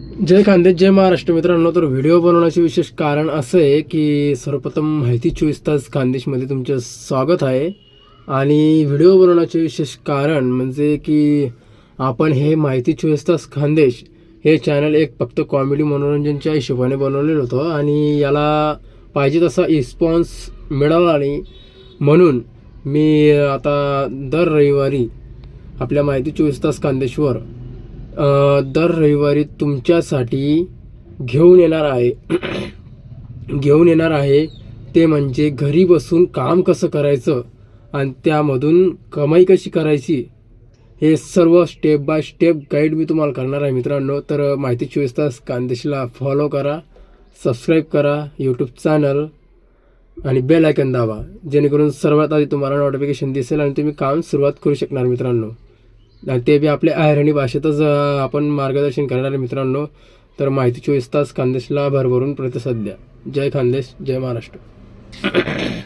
जय खानदेश, जय महाराष्ट्र. मित्रांनो, तर व्हिडिओ बनवण्याचे विशेष कारण असं आहे की सर्वप्रथम माहिती 24 तास खानदेशमध्ये तुमचं स्वागत आहे. आणि व्हिडिओ बनवण्याचे विशेष कारण म्हणजे की आपण हे माहिती 24 तास खानदेश हे चॅनल एक फक्त कॉमेडी मनोरंजनच्या हिशोबाने बनवलेलं होतं आणि याला पाहिजे तसा रिस्पॉन्स मिळाला नाही. म्हणून मी आता दर रविवारी आपल्या माहिती 24 तास खानदेशवर दर रविवारी तुमच्यासाठी घेऊन येणार आहे ते म्हणजे घरी बसून काम कसं करायचं आणि त्यामधून कमाई कशी करायची हे सर्व स्टेप बाय स्टेप गाईड मी तुम्हाला करणार आहे मित्रांनो. तर माहिती 24 तास खानदेशला फॉलो करा, सबस्क्राईब करा यूट्यूब चॅनल आणि बेल आयकन दाबा, जेणेकरून सर्वात आधी तुम्हाला नोटिफिकेशन दिसेल आणि तुम्ही काम सुरुवात करू शकणार मित्रांनो. आणि ते बी आपल्या अहिराणी भाषेतच आपण मार्गदर्शन करणार आहे मित्रांनो. तर माहिती 24 तास खानदेशला भरभरून प्रतिसाद द्या. जय खानदेश, जय महाराष्ट्र.